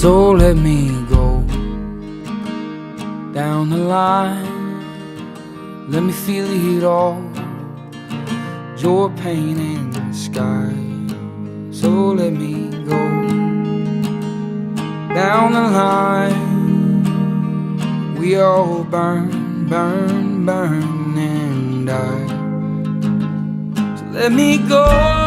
So let me go down the line. Let me feel it all, your pain in the sky. So let me go down the line. We all burn, burn, burn and die. So let me go.